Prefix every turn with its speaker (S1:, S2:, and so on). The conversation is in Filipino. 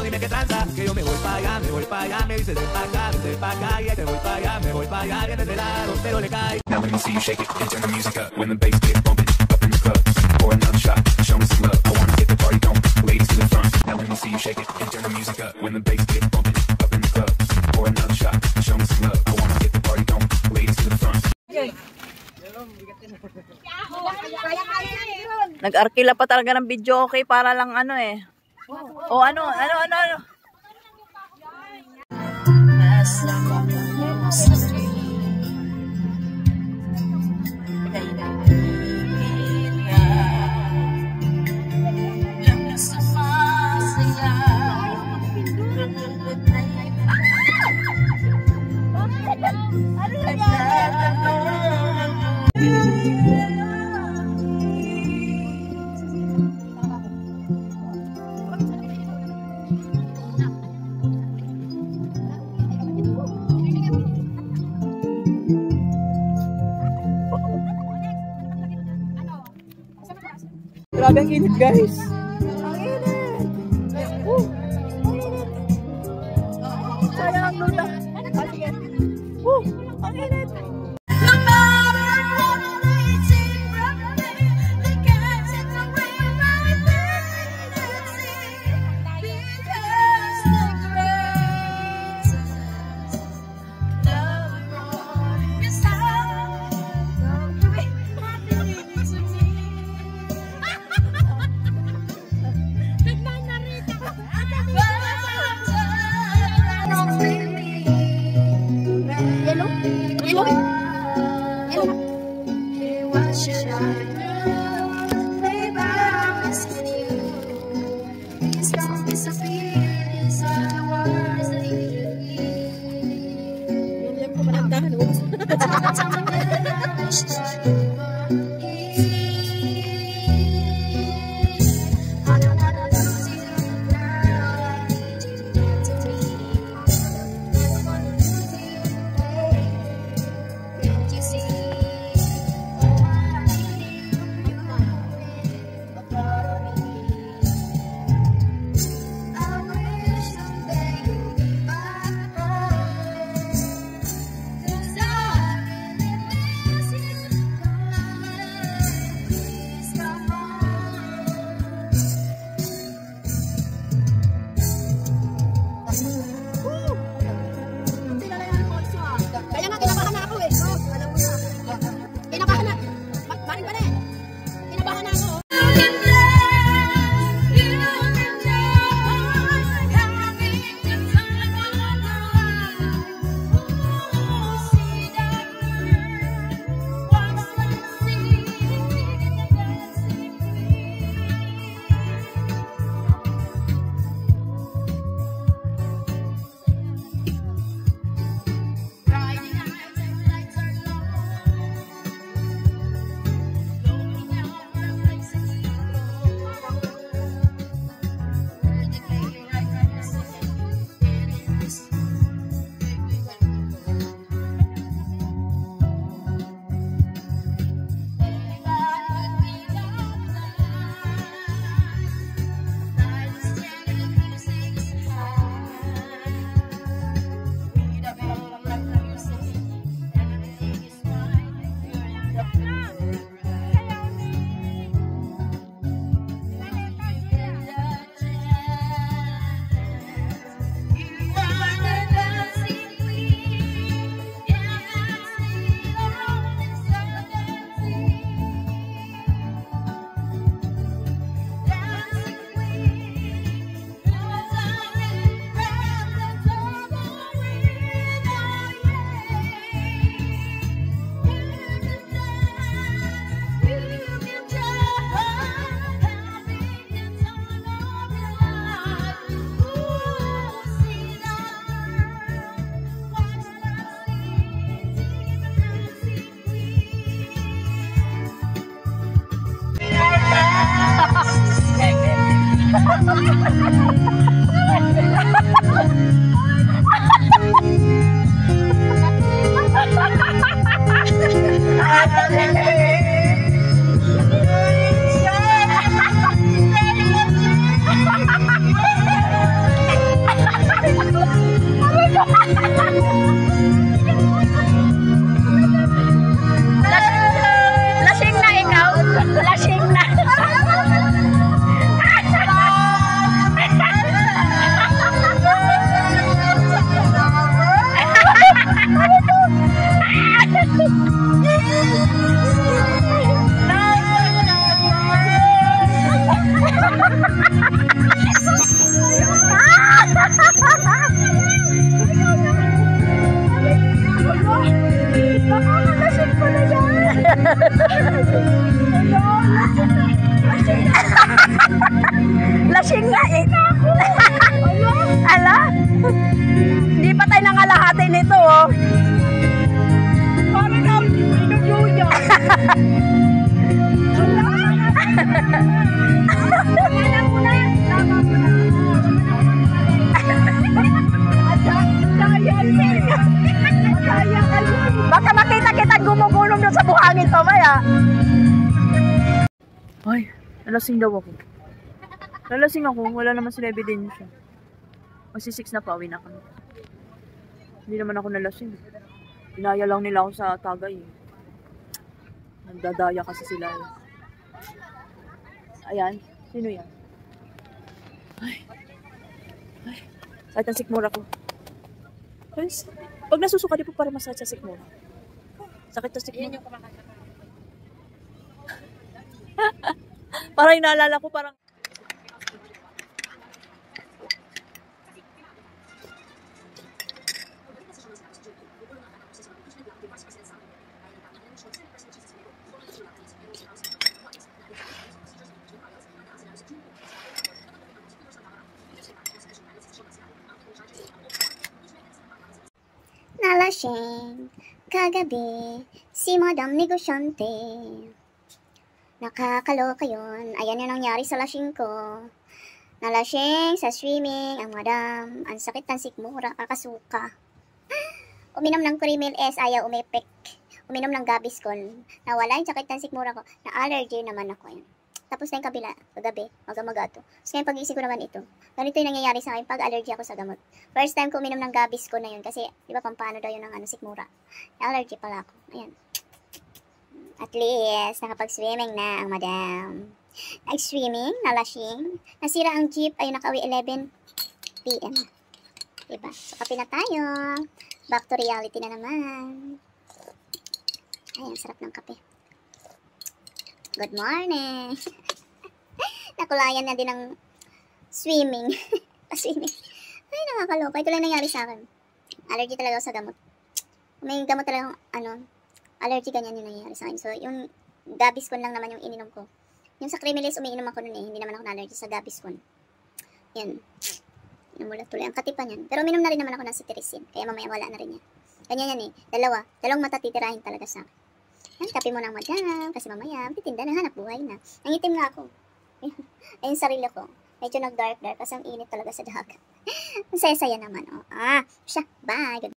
S1: dime qué tranza, que yo me voy para allá, me dice ven pa' acá, y ahí te voy para allá, viene de lado, pero le cae.
S2: Now let me see you shake it and turn the music up when the bass get bumping up in the club. Pour another shot, show me some love. I wanna get the party going, ladies to the front. Now let me see you shake it and turn the music up when the bass get bumping up in the club. Pour another shot, show me some love. I wanna get the party going, ladies to the front.
S3: Nag-arkila pa talaga ng video okay para lang ano eh. O ano. Grabe ang init, guys. Ang init. Ang init. Sayang ang luta. Sige. Ang init. Lasing nga eh. Ala? Hindi pa tayo nangalahati nito oh.
S4: Parang na, inuduya.
S3: Baka makita kita gumugulong doon sa buhangin mamaya. Ay, nalasing daw ako. Nalasing ako, wala naman sila ebidensya. Kasi 6 na pauwi na kami. Hindi naman ako nalasing. Inaya lang nila ako sa Tagay. Nagdadaya kasi sila. Ayan, sino yan? Ay. Kahit ang sikmura ko. Guys, pag nasusuka di po para masakit sa sikmura. Sakit sa sikmura. Parang inaalala ko parang
S5: nalasing kagabi si Madam Negosyante. Nakakaloka yun. Ayan yung nangyari sa lasing ko. Nalasing sa swimming ang madam. Ang sakit ng sikmura, kakasuka. Uminom ng Crimil S, ayaw umepek. Uminom ng Gaviscon. Nawala yung sakit ng sikmura ko. Na-allergy naman ako yun. Tapos na yung kabila, kagabi, maga-magato. Tapos ngayon pag-iisip ko naman ito. Ganito yung nangyayari sa akin pag allergy ako sa gamot. First time ko uminom ng Gaviscon na yun kasi, di ba pampano daw yun ng sikmura. Allergy pala ako. Ayan. At least, nakapag-swimming na ang madam. Nag-swimming, nalasing. Nasira ang jeep, ay nakauwi 11 PM. Diba? So, kape na tayo. Back to reality na naman. Ayan, sarap ng kape. Good morning. Nakulayan na din ng swimming. Swimming. Ay, nakakaloka. Ito lang nangyari sa akin. Allergy talaga ako sa gamot. May gamot talaga, allergy ganyan yung nangyayari sa akin. So, yung Gaviscon lang naman yung ininom ko. Yung sa Cremilis, umiinom ako nun eh. Hindi naman ako na-allergy sa Gaviscon. Yan. Namula tuloy ang katipan yan. Pero uminom na rin naman ako ng cetirizine. Kaya mamaya wala na rin yan. Ganyan yan eh. Dalawang mata titirahin talaga sa akin. Yan, kape mo ng madam. Kasi mamaya, titinda na, hanap buhay na. Nangitim nga ako. Ayun sarili ko. Medyo nag-dark kasi ang init talaga sa dagat. Ang saya-saya naman. Oh. Siya. Bye.